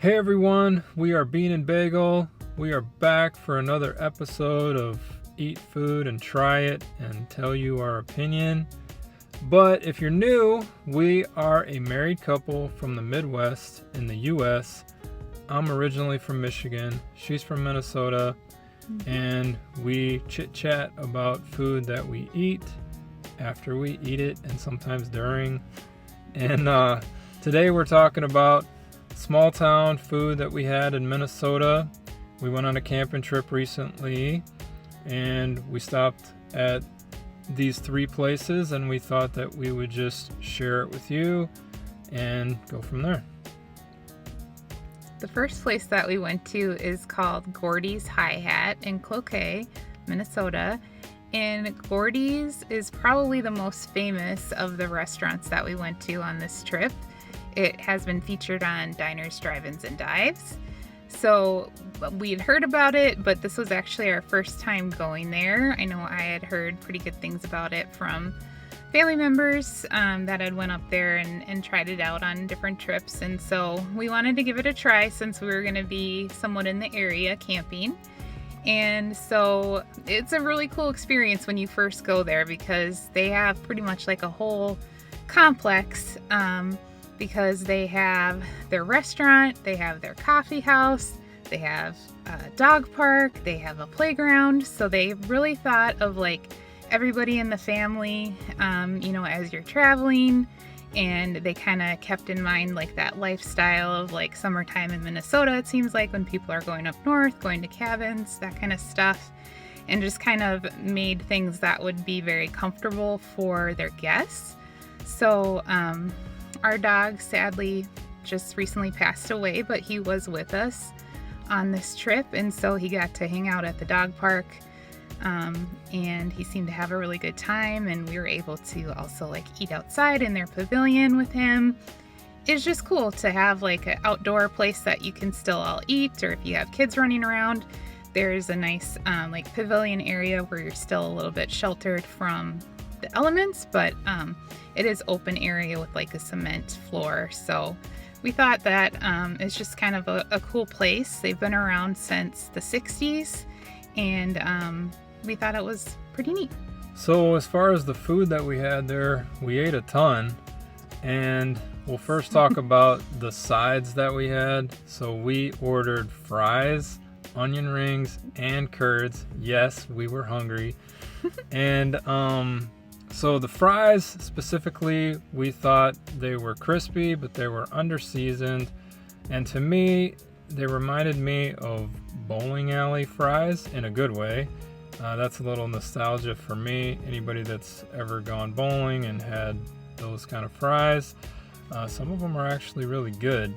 Hey everyone, we are Bean and Bagel. We are back for another episode of Eat Food and Try It and Tell You Our Opinion. But if you're new, we are a married couple from the Midwest in the U.S. I'm originally from Michigan. She's from Minnesota. And we chit-chat about food that we eat, after we eat it, and sometimes during. And today we're talking about small town food that we had in Minnesota. We went on a camping trip recently, and we stopped at these 3 places, and we thought that we would just share it with you and go from there. The first place that we went to is called Gordys HiHat in Cloquet, Minnesota. And Gordy's is probably the most famous of the restaurants that we went to on this trip. It has been featured on diners, drive-ins, and dives. So we'd heard about it, but this was actually our first time going there. I know I had heard pretty good things about it from family members that had went up there and tried it out on different trips. And so we wanted to give it a try since we were going to be somewhat in the area camping. And so it's a really cool experience when you first go there because they have pretty much like a whole complex because they have their restaurant, they have their coffee house, they have a dog park, they have a playground. So they really thought of like everybody in the family, as you're traveling, and they kind of kept in mind like that lifestyle of like summertime in Minnesota, it seems like, when people are going up north, going to cabins, that kind of stuff, and just kind of made things that would be very comfortable for their guests. So our dog sadly just recently passed away, but he was with us on this trip, and so he got to hang out at the dog park. And he seemed to have a really good time, and we were able to also like eat outside in their pavilion with him. It's just cool to have like an outdoor place that you can still all eat, or if you have kids running around, there's a nice like pavilion area where you're still a little bit sheltered from the elements, but it is open area with like a cement floor. So we thought that it's just kind of a cool place. They've been around since the 60s, and we thought it was pretty neat. So as far as the food that we had there, we ate a ton, and we'll first talk about the sides that we had. So we ordered fries, onion rings, and curds. Yes, we were hungry. And so the fries specifically, we thought they were crispy, but they were under-seasoned, and to me they reminded me of bowling alley fries in a good way. That's a little nostalgia for me. Anybody that's ever gone bowling and had those kind of fries, some of them are actually really good.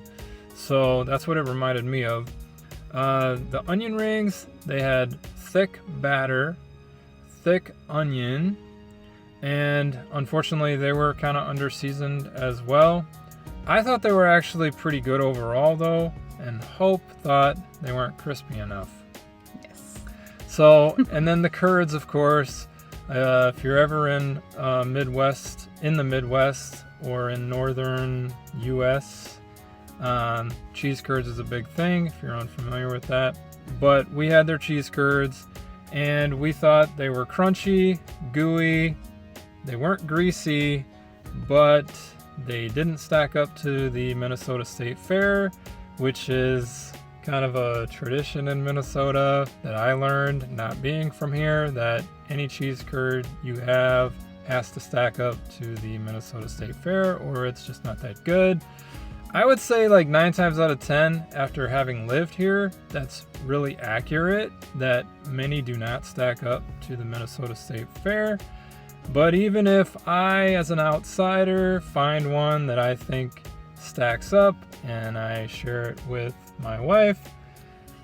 So that's what it reminded me of. The onion rings, they had thick batter, thick onion, and unfortunately they were kind of under-seasoned as well. I thought they were actually pretty good overall though, and Hope thought they weren't crispy enough. So, and then the curds, of course, if you're ever in the Midwest or in northern U.S., cheese curds is a big thing if you're unfamiliar with that. But we had their cheese curds, and we thought they were crunchy, gooey, they weren't greasy, but they didn't stack up to the Minnesota State Fair, which is kind of a tradition in Minnesota that I learned not being from here, that any cheese curd you have has to stack up to the Minnesota State Fair or it's just not that good. I would say like 9 times out of 10 after having lived here, that's really accurate, that many do not stack up to the Minnesota State Fair. But even if I, as an outsider, find one that I think stacks up and I share it with my wife,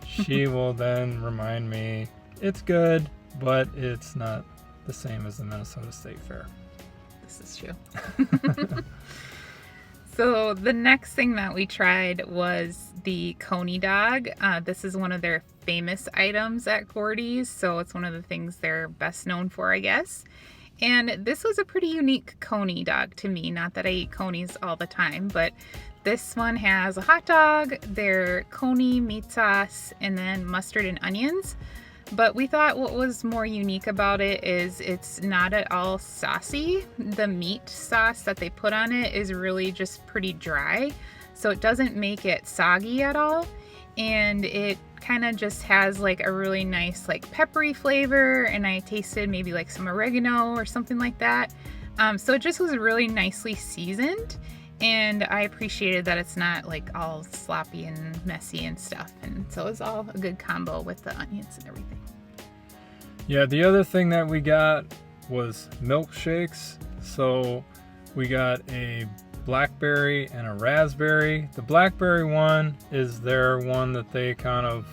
she will then remind me it's good, but it's not the same as the Minnesota State Fair. This is true. So the next thing that we tried was the Coney Dog. This is one of their famous items at Gordy's, so it's one of the things they're best known for, I guess. And this was a pretty unique Coney dog to me. Not that I eat Coneys all the time, but This one has a hot dog, their Coney meat sauce, and then mustard and onions. But we thought what was more unique about it is it's not at all saucy. The meat sauce that they put on it is really just pretty dry, so it doesn't make it soggy at all. And it kind of just has like a really nice like peppery flavor, and I tasted maybe like some oregano or something like that. So it just was really nicely seasoned, and I appreciated that it's not like all sloppy and messy and stuff. And so it was all a good combo with the onions and everything. Yeah, the other thing that we got was milkshakes. So we got a blackberry and a raspberry. The blackberry one is their one that they kind of,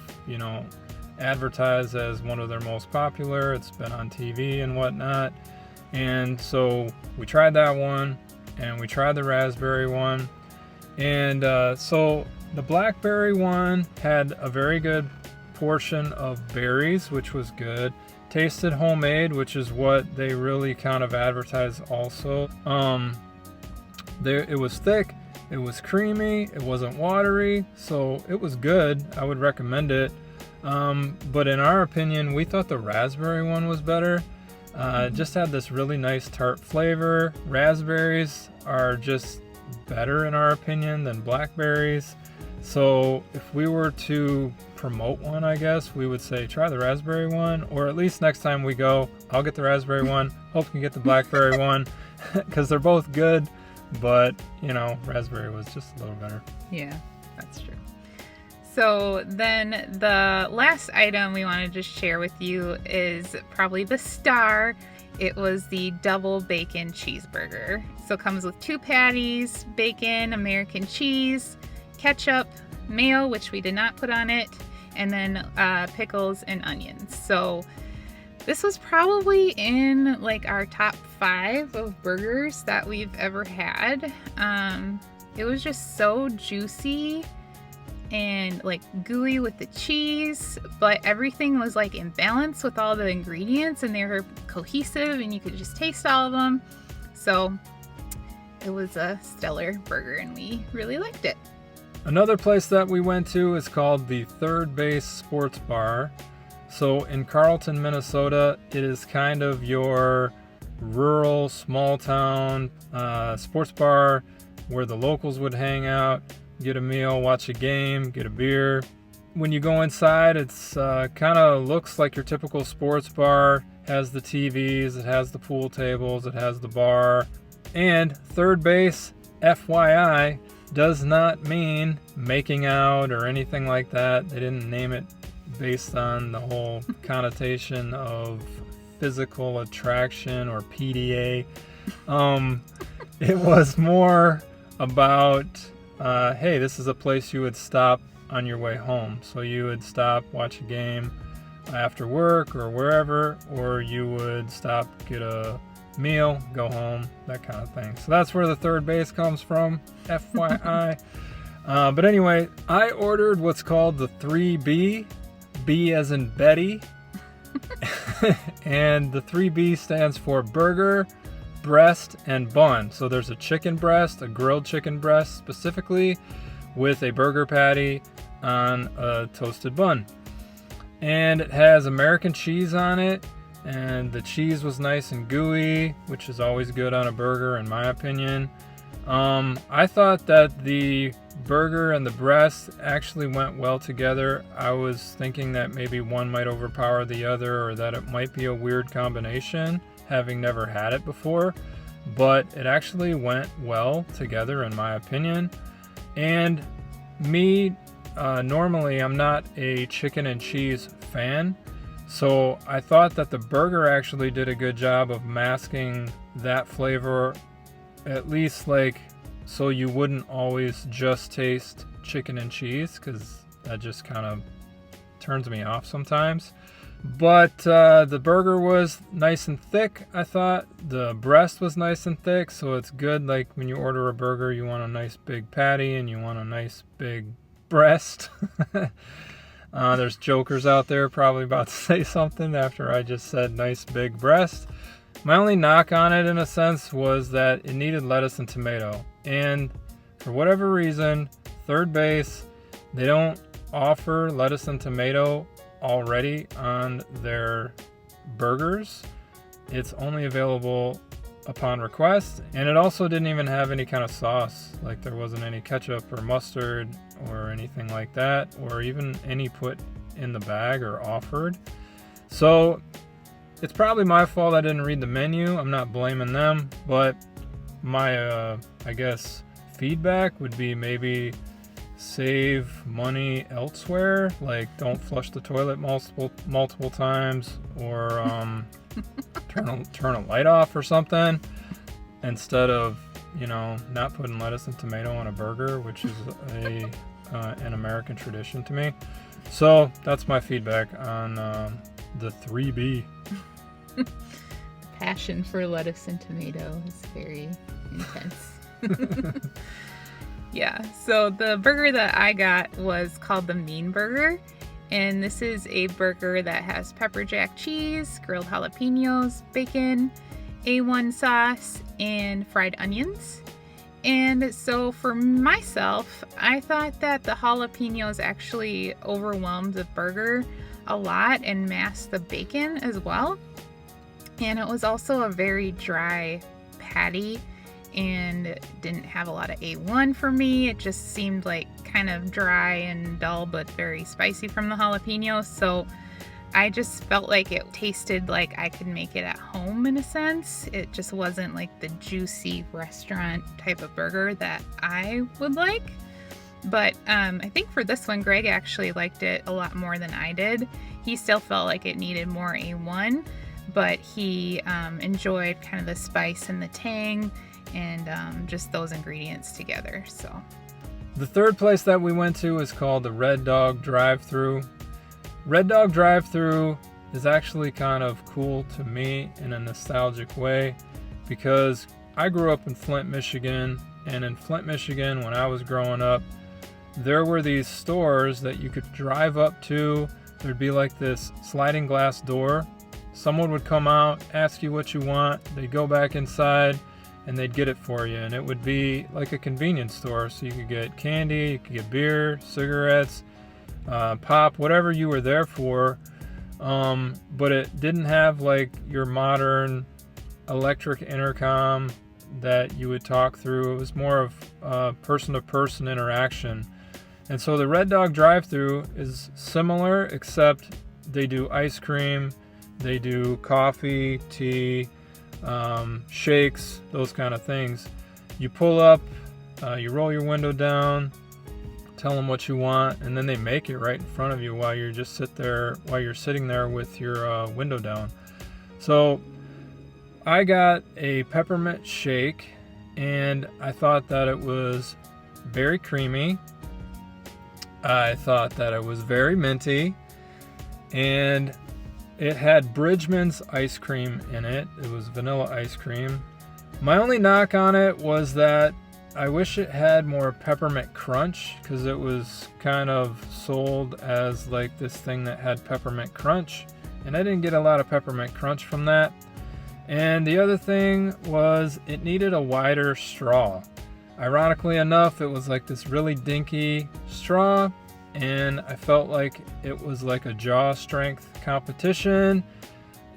advertise as one of their most popular. It's been on TV and whatnot. And so we tried that one, and we tried the raspberry one. And so the blackberry one had a very good portion of berries, which was good. Tasted homemade, which is what they really kind of advertise also. It was thick, it was creamy, it wasn't watery, so it was good. I would recommend it. But in our opinion, we thought the raspberry one was better. It just had this really nice tart flavor. Raspberries are just better in our opinion than blackberries. So if we were to promote one, I guess we would say try the raspberry one, or at least next time we go, I'll get the raspberry one. Hope you can get the blackberry one, because they're both good, but raspberry was just a little better. Yeah, that's true. So then the last item we wanted to share with you is probably the star. It was the double bacon cheeseburger. So it comes with 2 patties, bacon, American cheese, ketchup, mayo, which we did not put on it, and then pickles and onions. So this was probably in like our top 5 of burgers that we've ever had. It was just so juicy and like gooey with the cheese, but everything was like in balance with all the ingredients, and they were cohesive, and you could just taste all of them. So it was a stellar burger, and we really liked it. Another place that we went to is called the Third Base Sports Bar. So in Carlton, Minnesota, it is kind of your rural, small town sports bar where the locals would hang out, get a meal, watch a game, get a beer. When you go inside, it's kind of looks like your typical sports bar. Has the TVs, it has the pool tables, it has the bar. And third base, FYI, does not mean making out or anything like that. They didn't name it based on the whole connotation of physical attraction or PDA. It was more about, hey, this is a place you would stop on your way home. So you would stop, watch a game after work or wherever, or you would stop, get a meal, go home, that kind of thing. So that's where the third base comes from, FYI. But anyway, I ordered what's called the 3B, B as in Betty. And the 3B stands for burger, breast, and bun. So there's a chicken breast, a grilled chicken breast specifically, with a burger patty on a toasted bun. And it has American cheese on it, and the cheese was nice and gooey, which is always good on a burger in my opinion. I thought that the burger and the breast actually went well together. I was thinking that maybe one might overpower the other, or that it might be a weird combination, having never had it before, but it actually went well together in my opinion. And me, normally I'm not a chicken and cheese fan, so I thought that the burger actually did a good job of masking that flavor, at least like so you wouldn't always just taste chicken and cheese, because that just kind of turns me off sometimes. But the burger was nice and thick, I thought. The breast was nice and thick, so it's good. Like when you order a burger, you want a nice big patty and you want a nice big breast. There's jokers out there probably about to say something after I just said nice big breast. My only knock on it in a sense was that it needed lettuce and tomato. And for whatever reason, third base, they don't offer lettuce and tomato already on their burgers. It's only available upon request, and it also didn't even have any kind of sauce. Like there wasn't any ketchup or mustard or anything like that, or even any put in the bag or offered. So it's probably my fault I didn't read the menu. I'm not blaming them, but my I guess feedback would be maybe save money elsewhere, like don't flush the toilet multiple times, or turn a light off or something, instead of, you know, not putting lettuce and tomato on a burger, which is an American tradition to me. So that's my feedback on the 3B. Passion for lettuce and tomato is very intense. Yeah, so the burger that I got was called the Mean Burger, and this is a burger that has pepper jack cheese, grilled jalapenos, bacon, A1 sauce, and fried onions. And so for myself, I thought that the jalapenos actually overwhelmed the burger a lot and masked the bacon as well. And it was also a very dry patty and didn't have a lot of A1 for me. It just seemed like kind of dry and dull, but very spicy from the jalapenos. So I just felt like it tasted like I could make it at home in a sense. It just wasn't like the juicy restaurant type of burger that I would like. But I think for this one, Greg actually liked it a lot more than I did. He still felt like it needed more A1, but he enjoyed kind of the spice and the tang and just those ingredients together. So the third place that we went to is called the Red Dog Drive Thru. Red Dog Drive Thru is actually kind of cool to me in a nostalgic way, because I grew up in Flint, Michigan, and in Flint, Michigan, when I was growing up, there were these stores that you could drive up to. There'd be like this sliding glass door. Someone would come out, ask you what you want, they'd go back inside, and they'd get it for you. And it would be like a convenience store, so you could get candy, you could get beer, cigarettes, pop, whatever you were there for. But it didn't have like your modern electric intercom that you would talk through. It was more of person-to-person interaction. And so the Red Dog Drive-Thru is similar, except they do ice cream, they do coffee, tea, shakes, those kind of things. You pull up, you roll your window down, tell them what you want, and then they make it right in front of you while you're sitting there with your window down. So I got a Peppermint Shake, and I thought that it was very creamy. I thought that it was very minty, and it had Bridgman's ice cream in it. It was vanilla ice cream. My only knock on it was that I wish it had more peppermint crunch, because it was kind of sold as like this thing that had peppermint crunch, and I didn't get a lot of peppermint crunch from that. And the other thing was it needed a wider straw. Ironically enough, it was like this really dinky straw, and I felt like it was like a jaw strength competition,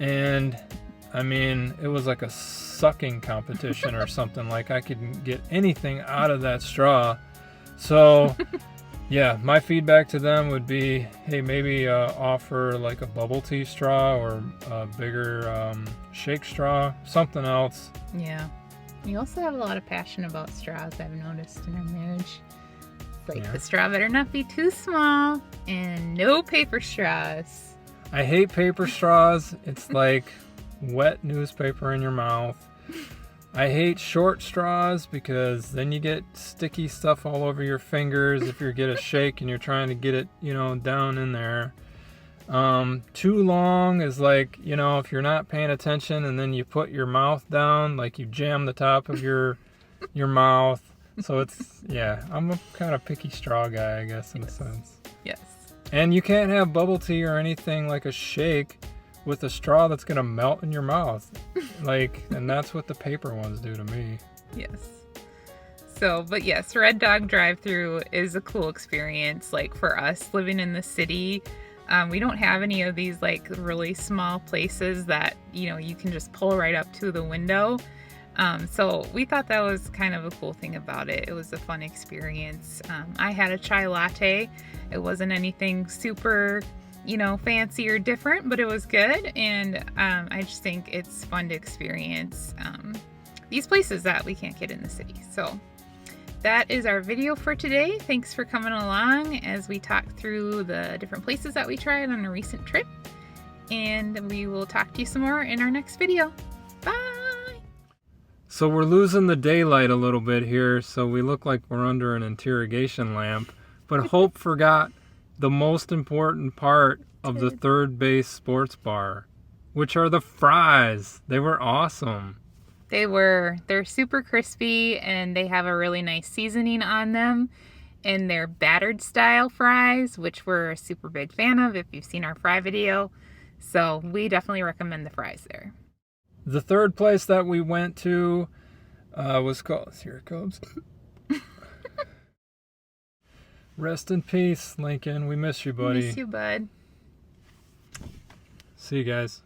and I mean, it was like a sucking competition or something. Like I couldn't get anything out of that straw. So yeah, my feedback to them would be, hey, maybe offer like a bubble tea straw or a bigger shake straw, something else. yeah, you also have a lot of passion about straws, I've noticed, in our marriage. It's like, the straw better not be too small, and no paper straws. I hate paper straws. It's like wet newspaper in your mouth. I hate short straws because then you get sticky stuff all over your fingers if you get a shake and you're trying to get it, down in there. Too long is like, if you're not paying attention and then you put your mouth down, like you jam the top of your mouth. So it's, I'm a kind of picky straw guy, I guess, in a sense. Yes. And you can't have bubble tea or anything like a shake with a straw that's going to melt in your mouth. And that's what the paper ones do to me. Yes. So, but yes, Red Dog Drive Thru is a cool experience. Like for us living in the city, we don't have any of these like really small places that, you know, you can just pull right up to the window. So we thought that was kind of a cool thing about it. It was a fun experience. I had a chai latte. It wasn't anything super, you know, fancy or different, but it was good. And I just think it's fun to experience these places that we can't get in the city. So that is our video for today. Thanks for coming along as we talk through the different places that we tried on a recent trip. And we will talk to you some more in our next video. Bye! So we're losing the daylight a little bit here, so we look like we're under an interrogation lamp. But Hope forgot the most important part of the third base sports bar, which are the fries. They were awesome. They're super crispy and they have a really nice seasoning on them. And they're battered style fries, which we're a super big fan of if you've seen our fry video. So we definitely recommend the fries there. The third place that we went to was called, here it comes. Rest in peace, Lincoln. We miss you, buddy. Miss you, bud. See you guys.